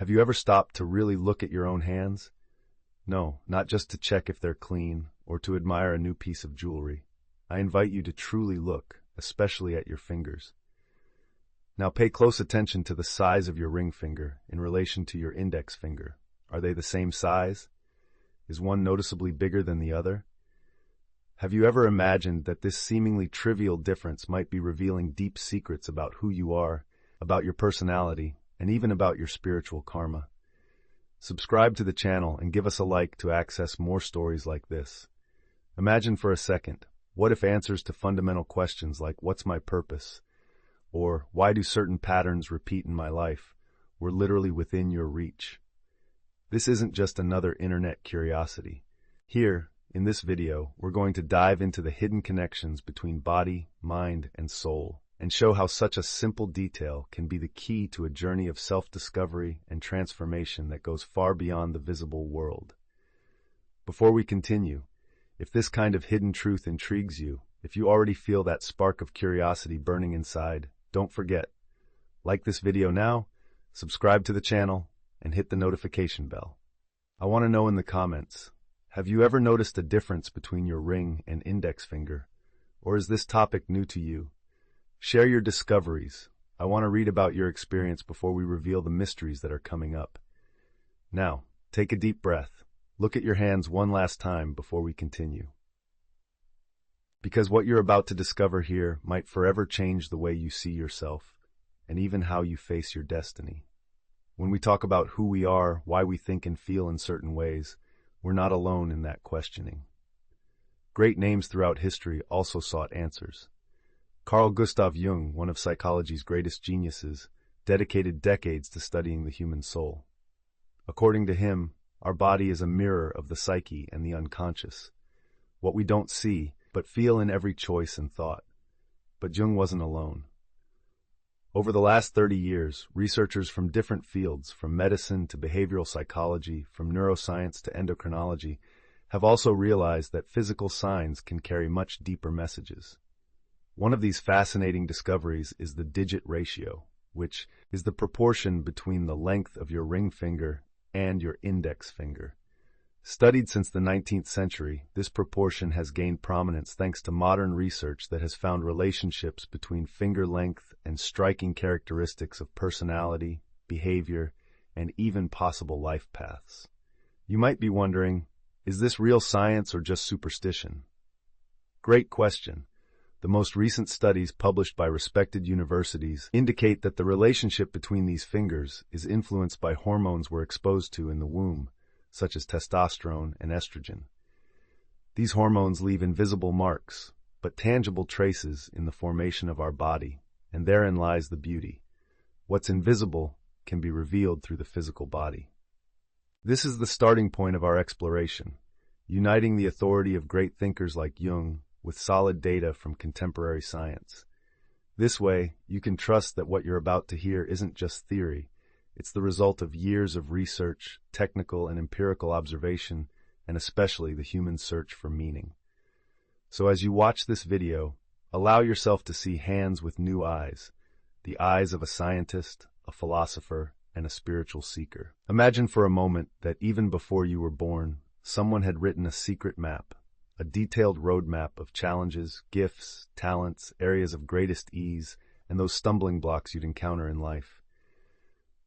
Have you ever stopped to really look at your own hands? No, not just to check if they're clean or to admire a new piece of jewelry. I invite you to truly look, especially at your fingers. Now pay close attention to the size of your ring finger in relation to your index finger. Are they the same size? Is one noticeably bigger than the other? Have you ever imagined that this seemingly trivial difference might be revealing deep secrets about who you are, about your personality, and even about your spiritual karma? Subscribe to the channel and give us a like to access more stories like this. Imagine for a second, what if answers to fundamental questions like what's my purpose, or why do certain patterns repeat in my life, were literally within your reach? This isn't just another internet curiosity. Here, in this video, we're going to dive into the hidden connections between body, mind, and soul, and show how such a simple detail can be the key to a journey of self-discovery and transformation that goes far beyond the visible world. Before we continue, if this kind of hidden truth intrigues you, if you already feel that spark of curiosity burning inside, don't forget, like this video now, subscribe to the channel, and hit the notification bell. I want to know in the comments, have you ever noticed a difference between your ring and index finger? Or is this topic new to you? Share your discoveries. I want to read about your experience before we reveal the mysteries that are coming up. Now, take a deep breath. Look at your hands one last time before we continue. Because what you're about to discover here might forever change the way you see yourself, and even how you face your destiny. When we talk about who we are, why we think and feel in certain ways, we're not alone in that questioning. Great names throughout history also sought answers. Carl Gustav Jung, one of psychology's greatest geniuses, dedicated decades to studying the human soul. According to him, our body is a mirror of the psyche and the unconscious, what we don't see, but feel in every choice and thought. But Jung wasn't alone. Over the last 30 years, researchers from different fields, from medicine to behavioral psychology, from neuroscience to endocrinology, have also realized that physical signs can carry much deeper messages. One of these fascinating discoveries is the digit ratio, which is the proportion between the length of your ring finger and your index finger. Studied since the 19th century, this proportion has gained prominence thanks to modern research that has found relationships between finger length and striking characteristics of personality, behavior, and even possible life paths. You might be wondering, is this real science or just superstition? Great question. The most recent studies published by respected universities indicate that the relationship between these fingers is influenced by hormones we're exposed to in the womb, such as testosterone and estrogen. These hormones leave invisible marks, but tangible traces in the formation of our body, and therein lies the beauty. What's invisible can be revealed through the physical body. This is the starting point of our exploration, uniting the authority of great thinkers like Jung with solid data from contemporary science. This way, you can trust that what you're about to hear isn't just theory. It's the result of years of research, technical and empirical observation, and especially the human search for meaning. So as you watch this video, allow yourself to see hands with new eyes, the eyes of a scientist, a philosopher, and a spiritual seeker. Imagine for a moment that even before you were born, someone had written a secret map, a detailed roadmap of challenges, gifts, talents, areas of greatest ease, and those stumbling blocks you'd encounter in life.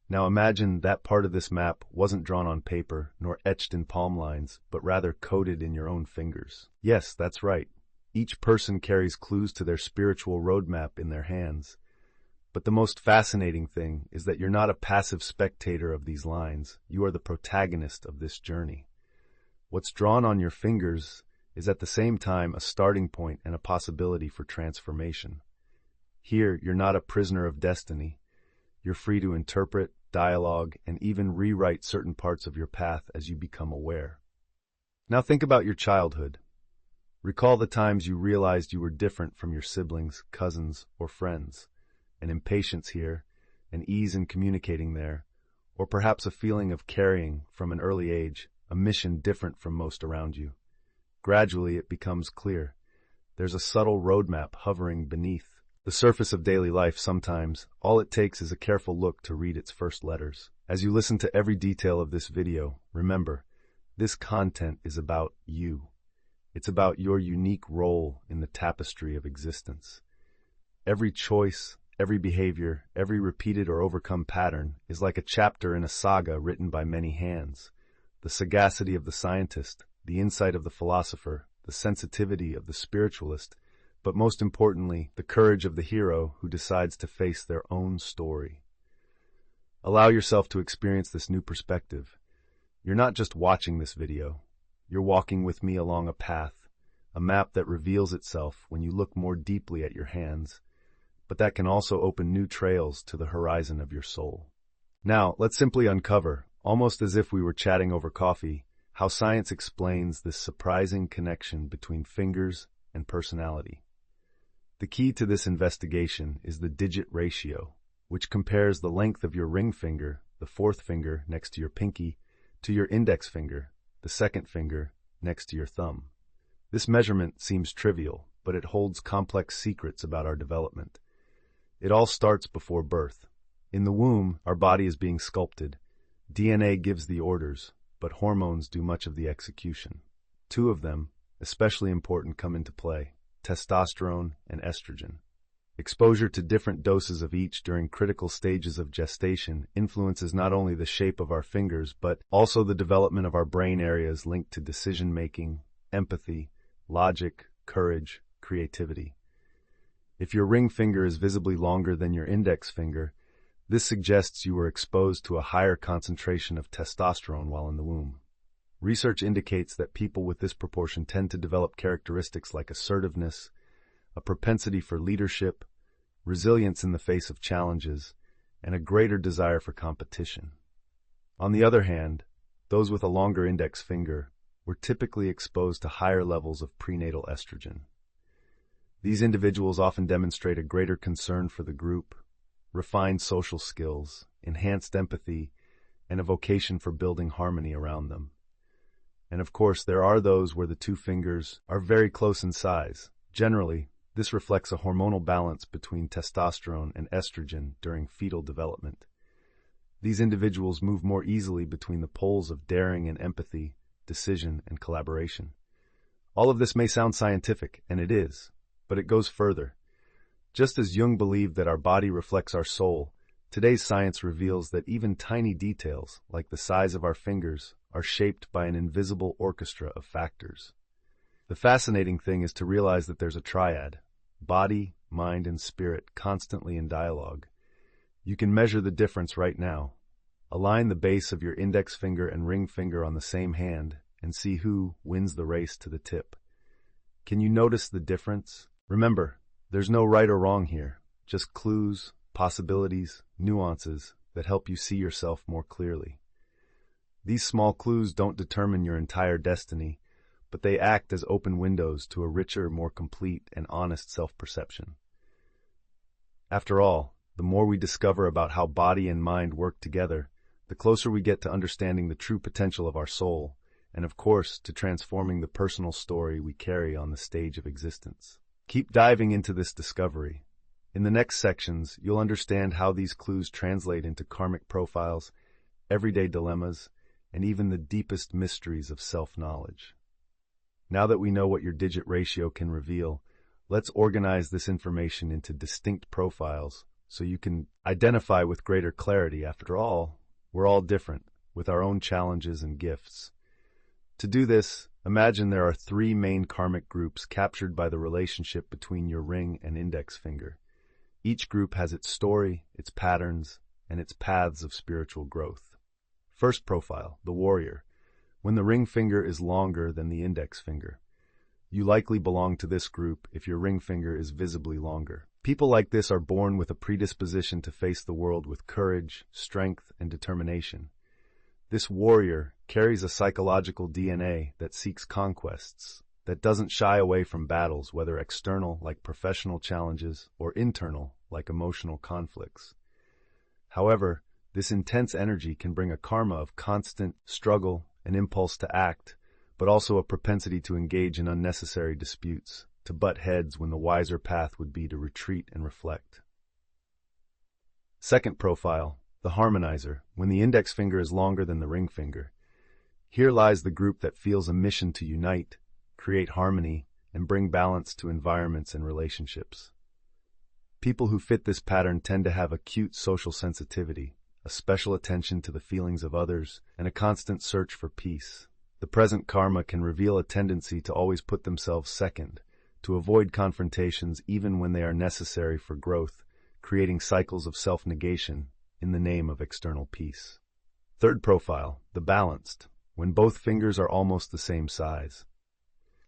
Now imagine that part of this map wasn't drawn on paper nor etched in palm lines, but rather coded in your own fingers. Yes, that's right. Each person carries clues to their spiritual roadmap in their hands. But the most fascinating thing is that you're not a passive spectator of these lines. You are the protagonist of this journey. What's drawn on your fingers is at the same time a starting point and a possibility for transformation. Here, you're not a prisoner of destiny. You're free to interpret, dialogue, and even rewrite certain parts of your path as you become aware. Now think about your childhood. Recall the times you realized you were different from your siblings, cousins, or friends. An impatience here, an ease in communicating there, or perhaps a feeling of carrying, from an early age, a mission different from most around you. Gradually it becomes clear. There's a subtle roadmap hovering beneath, The surface of daily life sometimes, all it takes is a careful look to read its first letters. As you listen to every detail of this video, remember, this content is about you. It's about your unique role in the tapestry of existence. Every choice, every behavior, every repeated or overcome pattern is like a chapter in a saga written by many hands. The sagacity of the scientist, the insight of the philosopher, the sensitivity of the spiritualist, but most importantly, the courage of the hero who decides to face their own story. Allow yourself to experience this new perspective. You're not just watching this video. You're walking with me along a path, a map that reveals itself when you look more deeply at your hands, but that can also open new trails to the horizon of your soul. Now, let's simply uncover, almost as if we were chatting over coffee, how science explains this surprising connection between fingers and personality. The key to this investigation is the digit ratio, which compares the length of your ring finger, the fourth finger next to your pinky, to your index finger, the second finger next to your thumb. This measurement seems trivial, but it holds complex secrets about our development. It all starts before birth. In the womb, our body is being sculpted. DNA gives the orders, but hormones do much of the execution. Two of them, especially important, come into play: testosterone and estrogen. Exposure to different doses of each during critical stages of gestation influences not only the shape of our fingers, but also the development of our brain areas linked to decision-making, empathy, logic, courage, creativity. If your ring finger is visibly longer than your index finger, this suggests you were exposed to a higher concentration of testosterone while in the womb. Research indicates that people with this proportion tend to develop characteristics like assertiveness, a propensity for leadership, resilience in the face of challenges, and a greater desire for competition. On the other hand, those with a longer index finger were typically exposed to higher levels of prenatal estrogen. These individuals often demonstrate a greater concern for the group, refined social skills, enhanced empathy, and a vocation for building harmony around them. And of course, there are those where the two fingers are very close in size. Generally, this reflects a hormonal balance between testosterone and estrogen during fetal development. These individuals move more easily between the poles of daring and empathy, decision and collaboration. All of this may sound scientific, and it is, but it goes further. Just as Jung believed that our body reflects our soul, today's science reveals that even tiny details, like the size of our fingers, are shaped by an invisible orchestra of factors. The fascinating thing is to realize that there's a triad: body, mind, and spirit, constantly in dialogue. You can measure the difference right now. Align the base of your index finger and ring finger on the same hand and see who wins the race to the tip. Can you notice the difference? Remember, there's no right or wrong here, just clues, possibilities, nuances that help you see yourself more clearly. These small clues don't determine your entire destiny, but they act as open windows to a richer, more complete, and honest self-perception. After all, the more we discover about how body and mind work together, the closer we get to understanding the true potential of our soul, and of course, to transforming the personal story we carry on the stage of existence. Keep diving into this discovery. In the next sections, you'll understand how these clues translate into karmic profiles, everyday dilemmas, and even the deepest mysteries of self-knowledge. Now that we know what your digit ratio can reveal, let's organize this information into distinct profiles so you can identify with greater clarity. After all, we're all different, with our own challenges and gifts. To do this, imagine there are three main karmic groups captured by the relationship between your ring and index finger. Each group has its story, its patterns, and its paths of spiritual growth. First profile, the warrior. When the ring finger is longer than the index finger. You likely belong to this group if your ring finger is visibly longer. People like this are born with a predisposition to face the world with courage, strength, and determination. This warrior carries a psychological DNA that seeks conquests, that doesn't shy away from battles, whether external, like professional challenges, or internal, like emotional conflicts. However, this intense energy can bring a karma of constant struggle, an impulse to act, but also a propensity to engage in unnecessary disputes, to butt heads when the wiser path would be to retreat and reflect. Second profile, the harmonizer, when the index finger is longer than the ring finger. Here lies the group that feels a mission to unite, create harmony, and bring balance to environments and relationships. People who fit this pattern tend to have acute social sensitivity, a special attention to the feelings of others, and a constant search for peace. The present karma can reveal a tendency to always put themselves second, to avoid confrontations even when they are necessary for growth, creating cycles of self-negation in the name of external peace. Third profile, the balanced, when both fingers are almost the same size.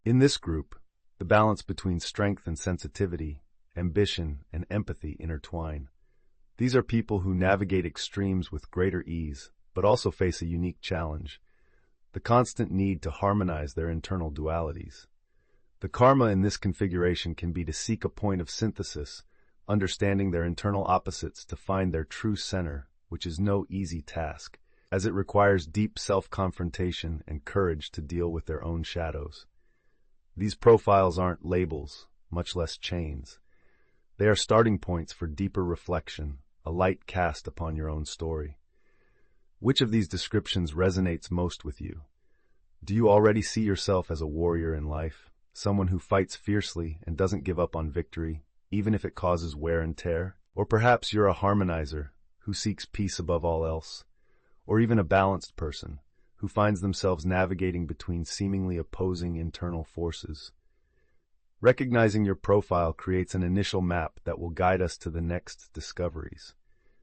In this group, the balance between strength and sensitivity, ambition and empathy intertwine. These are people who navigate extremes with greater ease, but also face a unique challenge: the constant need to harmonize their internal dualities. The karma in this configuration can be to seek a point of synthesis, understanding their internal opposites to find their true center, which is no easy task, as it requires deep self-confrontation and courage to deal with their own shadows. These profiles aren't labels, much less chains. They are starting points for deeper reflection, a light cast upon your own story. Which of these descriptions resonates most with you? Do you already see yourself as a warrior in life, someone who fights fiercely and doesn't give up on victory, even if it causes wear and tear? Or perhaps you're a harmonizer who seeks peace above all else, or even a balanced person who finds themselves navigating between seemingly opposing internal forces. Recognizing your profile creates an initial map that will guide us to the next discoveries.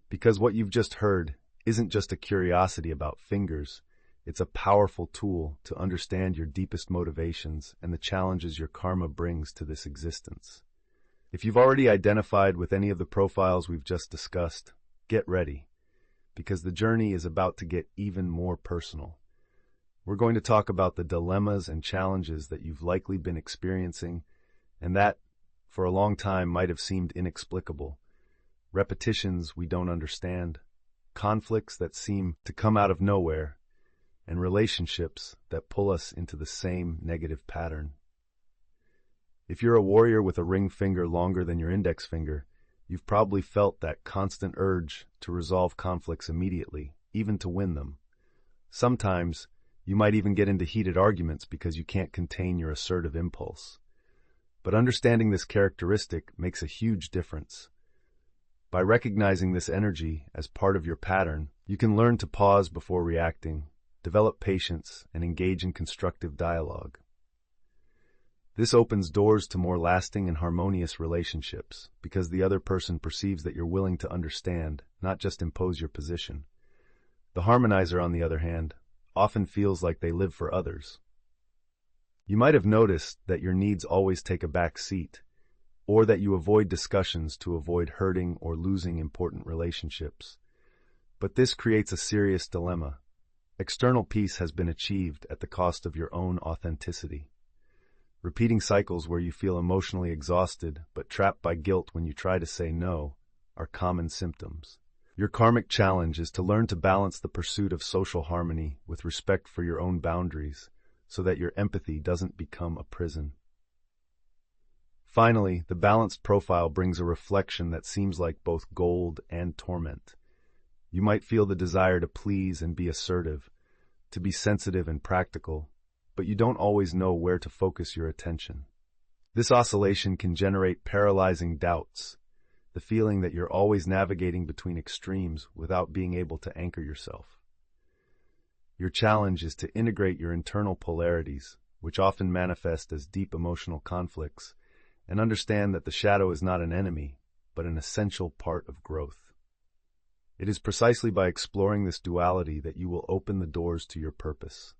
Because what you've just heard isn't just a curiosity about fingers, it's a powerful tool to understand your deepest motivations and the challenges your karma brings to this existence. If you've already identified with any of the profiles we've just discussed, get ready, because the journey is about to get even more personal. We're going to talk about the dilemmas and challenges that you've likely been experiencing and that, for a long time, might have seemed inexplicable. Repetitions we don't understand, conflicts that seem to come out of nowhere, and relationships that pull us into the same negative pattern. If you're a warrior with a ring finger longer than your index finger, you've probably felt that constant urge to resolve conflicts immediately, even to win them. Sometimes, you might even get into heated arguments because you can't contain your assertive impulse. But understanding this characteristic makes a huge difference. By recognizing this energy as part of your pattern, you can learn to pause before reacting, develop patience, and engage in constructive dialogue. This opens doors to more lasting and harmonious relationships because the other person perceives that you're willing to understand, not just impose your position. The harmonizer, on the other hand, often feels like they live for others. You might have noticed that your needs always take a back seat, or that you avoid discussions to avoid hurting or losing important relationships. But this creates a serious dilemma. External peace has been achieved at the cost of your own authenticity. Repeating cycles where you feel emotionally exhausted but trapped by guilt when you try to say no are common symptoms. Your karmic challenge is to learn to balance the pursuit of social harmony with respect for your own boundaries, so that your empathy doesn't become a prison. Finally, the balanced profile brings a reflection that seems like both gold and torment. You might feel the desire to please and be assertive, to be sensitive and practical, but you don't always know where to focus your attention. This oscillation can generate paralyzing doubts, the feeling that you're always navigating between extremes without being able to anchor yourself. Your challenge is to integrate your internal polarities, which often manifest as deep emotional conflicts, and understand that the shadow is not an enemy, but an essential part of growth. It is precisely by exploring this duality that you will open the doors to your purpose.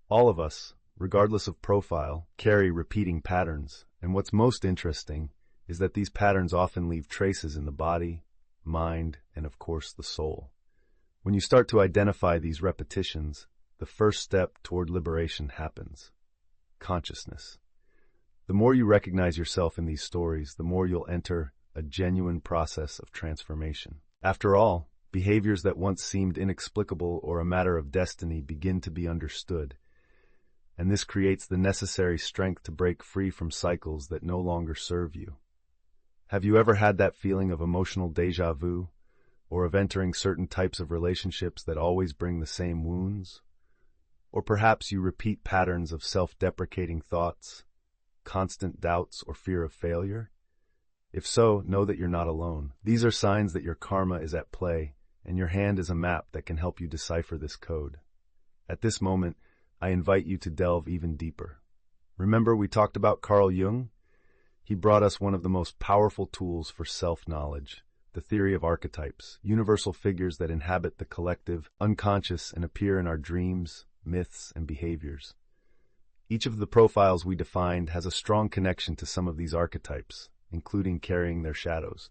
All of us, regardless of profile, carry repeating patterns, and what's most interesting is that these patterns often leave traces in the body, mind, and of course the soul. When you start to identify these repetitions, the first step toward liberation happens: consciousness. The more you recognize yourself in these stories, the more you'll enter a genuine process of transformation. After all, behaviors that once seemed inexplicable or a matter of destiny begin to be understood. and this creates the necessary strength to break free from cycles that no longer serve you. Have you ever had that feeling of emotional déjà vu, or of entering certain types of relationships that always bring the same wounds? Or perhaps you repeat patterns of self-deprecating thoughts, constant doubts, or fear of failure? If so, know that you're not alone. These are signs that your karma is at play, and your hand is a map that can help you decipher this code. At this moment, I invite you to delve even deeper. Remember we talked about Carl Jung? He brought us one of the most powerful tools for self-knowledge, the theory of archetypes, universal figures that inhabit the collective, unconscious, and appear in our dreams, myths, and behaviors. Each of the profiles we defined has a strong connection to some of these archetypes, including carrying their shadows.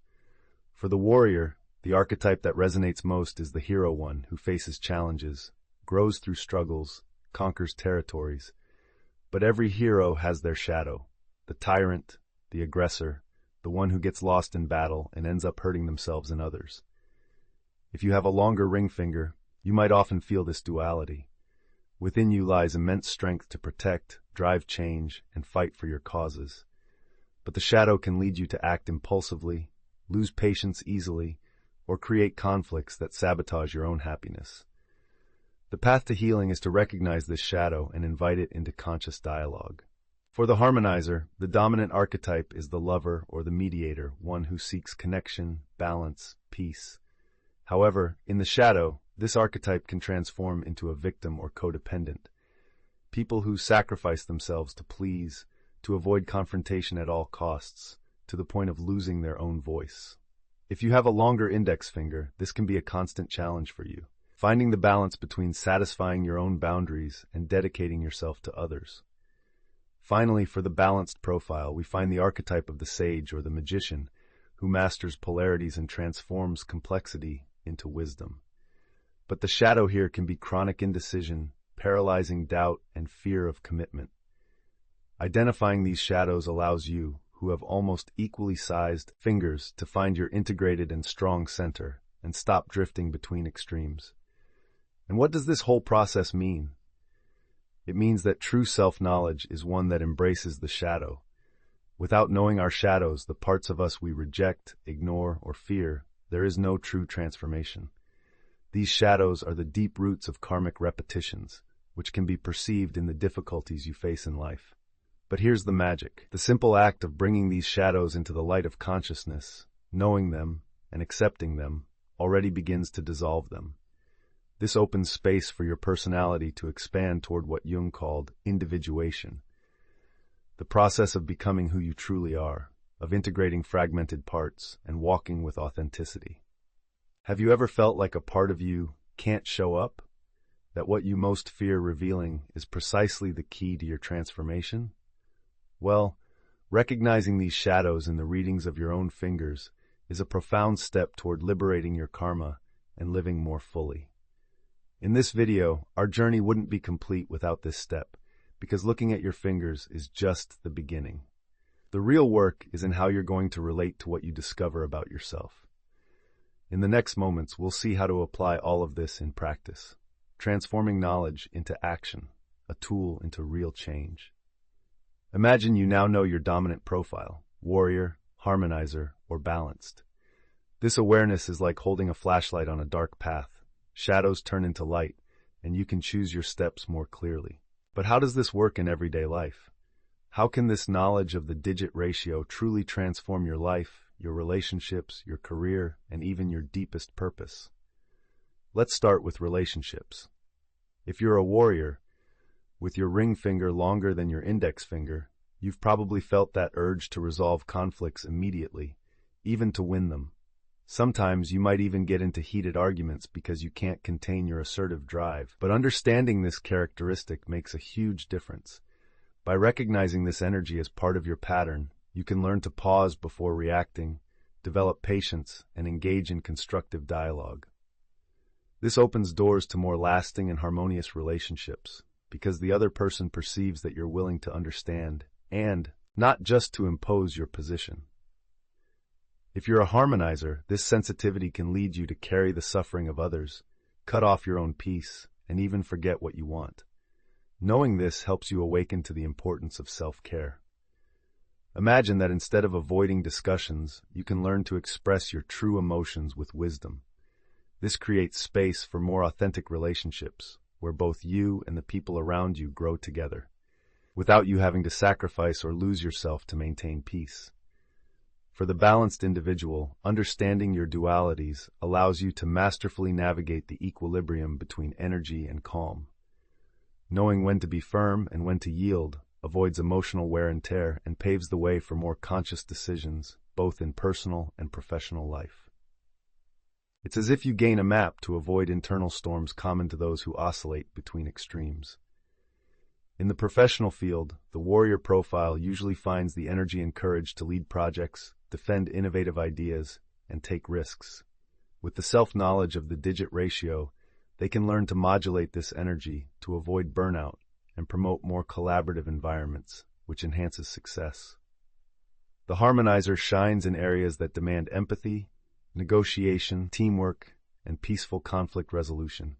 For the warrior, the archetype that resonates most is the hero one who faces challenges, grows through struggles, conquers territories. But every hero has their shadow, the tyrant, the aggressor, the one who gets lost in battle and ends up hurting themselves and others. If you have a longer ring finger, you might often feel this duality. Within you lies immense strength to protect, drive change, and fight for your causes. But the shadow can lead you to act impulsively, lose patience easily, or create conflicts that sabotage your own happiness. The path to healing is to recognize this shadow and invite it into conscious dialogue. For the harmonizer, the dominant archetype is the lover or the mediator, one who seeks connection, balance, peace. However, in the shadow, this archetype can transform into a victim or codependent. People who sacrifice themselves to please, to avoid confrontation at all costs, to the point of losing their own voice. If you have a longer index finger, this can be a constant challenge for you, finding the balance between satisfying your own boundaries and dedicating yourself to others. Finally, for the balanced profile, we find the archetype of the sage or the magician, who masters polarities and transforms complexity into wisdom. But the shadow here can be chronic indecision, paralyzing doubt, and fear of commitment. Identifying these shadows allows you, who have almost equally sized fingers, to find your integrated and strong center and stop drifting between extremes. And what does this whole process mean? It means that true self-knowledge is one that embraces the shadow. Without knowing our shadows, the parts of us we reject, ignore, or fear, there is no true transformation. These shadows are the deep roots of karmic repetitions, which can be perceived in the difficulties you face in life. But here's the magic. The simple act of bringing these shadows into the light of consciousness, knowing them, and accepting them, already begins to dissolve them. This opens space for your personality to expand toward what Jung called individuation, the process of becoming who you truly are, of integrating fragmented parts and walking with authenticity. Have you ever felt like a part of you can't show up? That what you most fear revealing is precisely the key to your transformation? Well, recognizing these shadows in the readings of your own fingers is a profound step toward liberating your karma and living more fully. In this video, our journey wouldn't be complete without this step, because looking at your fingers is just the beginning. The real work is in how you're going to relate to what you discover about yourself. In the next moments, we'll see how to apply all of this in practice, transforming knowledge into action, a tool into real change. Imagine you now know your dominant profile, warrior, harmonizer, or balanced. This awareness is like holding a flashlight on a dark path. Shadows turn into light, and you can choose your steps more clearly. But how does this work in everyday life? How can this knowledge of the digit ratio truly transform your life, your relationships, your career, and even your deepest purpose? Let's start with relationships. If you're a warrior, with your ring finger longer than your index finger, you've probably felt that urge to resolve conflicts immediately, even to win them. Sometimes you might even get into heated arguments because you can't contain your assertive drive. But understanding this characteristic makes a huge difference. By recognizing this energy as part of your pattern, you can learn to pause before reacting, develop patience, and engage in constructive dialogue. This opens doors to more lasting and harmonious relationships, because the other person perceives that you're willing to understand and not just to impose your position. If you're a harmonizer, this sensitivity can lead you to carry the suffering of others, cut off your own peace, and even forget what you want. Knowing this helps you awaken to the importance of self-care. Imagine that instead of avoiding discussions, you can learn to express your true emotions with wisdom. This creates space for more authentic relationships, where both you and the people around you grow together, without you having to sacrifice or lose yourself to maintain peace. For the balanced individual, understanding your dualities allows you to masterfully navigate the equilibrium between energy and calm. Knowing when to be firm and when to yield avoids emotional wear and tear and paves the way for more conscious decisions, both in personal and professional life. It's as if you gain a map to avoid internal storms common to those who oscillate between extremes. In the professional field, the warrior profile usually finds the energy and courage to lead projects, defend innovative ideas, and take risks. With the self-knowledge of the digit ratio, they can learn to modulate this energy to avoid burnout and promote more collaborative environments, which enhances success. The harmonizer shines in areas that demand empathy, negotiation, teamwork, and peaceful conflict resolution.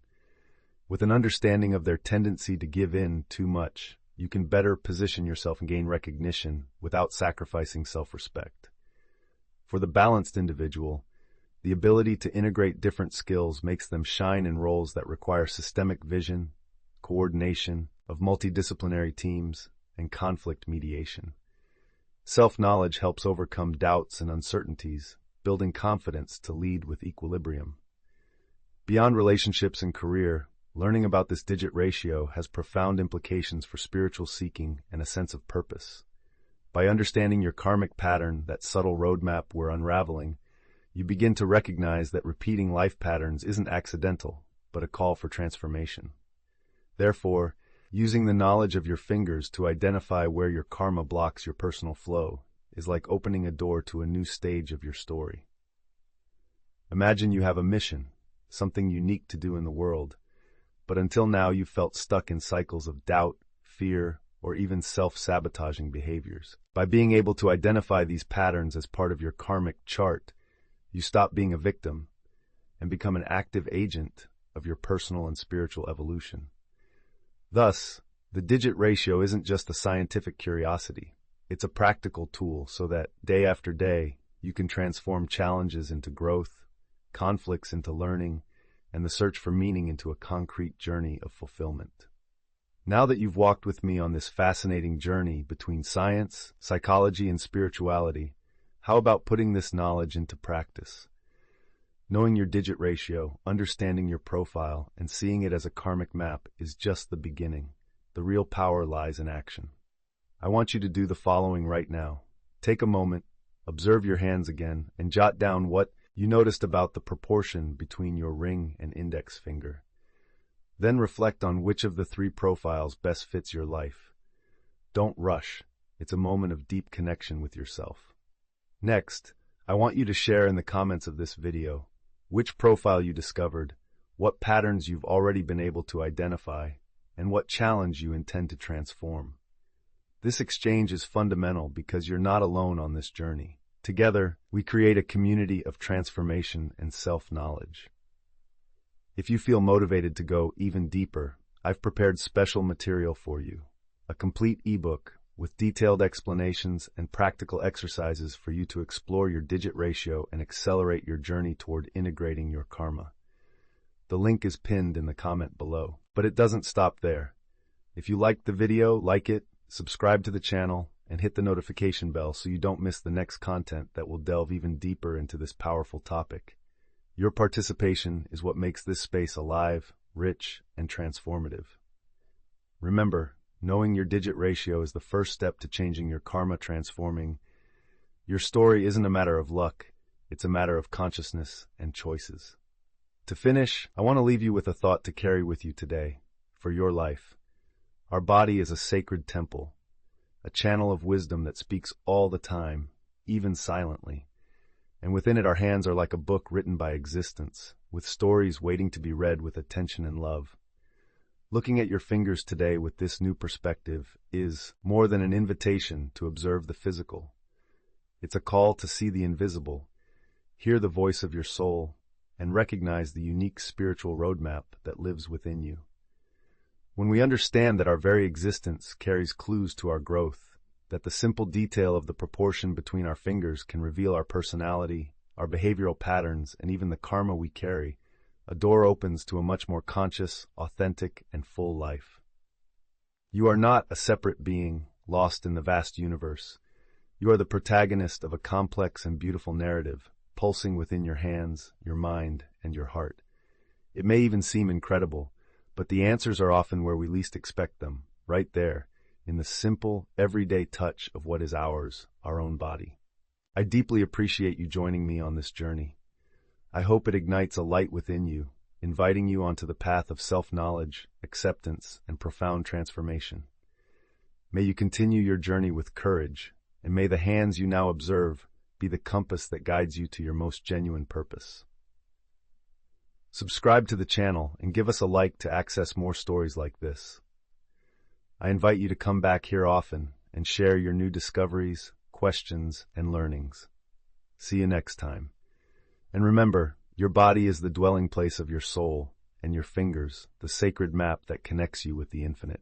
With an understanding of their tendency to give in too much, you can better position yourself and gain recognition without sacrificing self-respect. For the balanced individual, the ability to integrate different skills makes them shine in roles that require systemic vision, coordination of multidisciplinary teams, and conflict mediation. Self-knowledge helps overcome doubts and uncertainties, building confidence to lead with equilibrium. Beyond relationships and career, learning about this digit ratio has profound implications for spiritual seeking and a sense of purpose. By understanding your karmic pattern, that subtle roadmap we're unraveling, you begin to recognize that repeating life patterns isn't accidental, but a call for transformation. Therefore, using the knowledge of your fingers to identify where your karma blocks your personal flow is like opening a door to a new stage of your story. Imagine you have a mission, something unique to do in the world, but until now you've felt stuck in cycles of doubt, fear, or even self-sabotaging behaviors. By being able to identify these patterns as part of your karmic chart, you stop being a victim and become an active agent of your personal and spiritual evolution. Thus, the digit ratio isn't just a scientific curiosity. It's a practical tool so that, day after day, you can transform challenges into growth, conflicts into learning, and the search for meaning into a concrete journey of fulfillment. Now that you've walked with me on this fascinating journey between science, psychology, and spirituality, how about putting this knowledge into practice? Knowing your digit ratio, understanding your profile, and seeing it as a karmic map is just the beginning. The real power lies in action. I want you to do the following right now. Take a moment, observe your hands again, and jot down what you noticed about the proportion between your ring and index finger. Then reflect on which of the three profiles best fits your life. Don't rush. It's a moment of deep connection with yourself. Next, I want you to share in the comments of this video which profile you discovered, what patterns you've already been able to identify, and what challenge you intend to transform. This exchange is fundamental because you're not alone on this journey. Together, we create a community of transformation and self-knowledge. If you feel motivated to go even deeper, I've prepared special material for you, a complete ebook with detailed explanations and practical exercises for you to explore your digit ratio and accelerate your journey toward integrating your karma. The link is pinned in the comment below. But it doesn't stop there. If you liked the video, like it, subscribe to the channel, and hit the notification bell so you don't miss the next content that will delve even deeper into this powerful topic. Your participation is what makes this space alive, rich, and transformative. Remember, knowing your digit ratio is the first step to changing your karma, transforming. Your story isn't a matter of luck, it's a matter of consciousness and choices. To finish, I want to leave you with a thought to carry with you today, for your life. Our body is a sacred temple, a channel of wisdom that speaks all the time, even silently. And within it our hands are like a book written by existence, with stories waiting to be read with attention and love. Looking at your fingers today with this new perspective is more than an invitation to observe the physical. It's a call to see the invisible, hear the voice of your soul, and recognize the unique spiritual roadmap that lives within you. When we understand that our very existence carries clues to our growth, that the simple detail of the proportion between our fingers can reveal our personality, our behavioral patterns, and even the karma we carry, a door opens to a much more conscious, authentic, and full life. You are not a separate being, lost in the vast universe. You are the protagonist of a complex and beautiful narrative, pulsing within your hands, your mind, and your heart. It may even seem incredible, but the answers are often where we least expect them, right there, in the simple, everyday touch of what is ours, our own body. I deeply appreciate you joining me on this journey. I hope it ignites a light within you, inviting you onto the path of self-knowledge, acceptance, and profound transformation. May you continue your journey with courage, and may the hands you now observe be the compass that guides you to your most genuine purpose. Subscribe to the channel and give us a like to access more stories like this. I invite you to come back here often and share your new discoveries, questions, and learnings. See you next time. And remember, your body is the dwelling place of your soul, and your fingers, the sacred map that connects you with the infinite.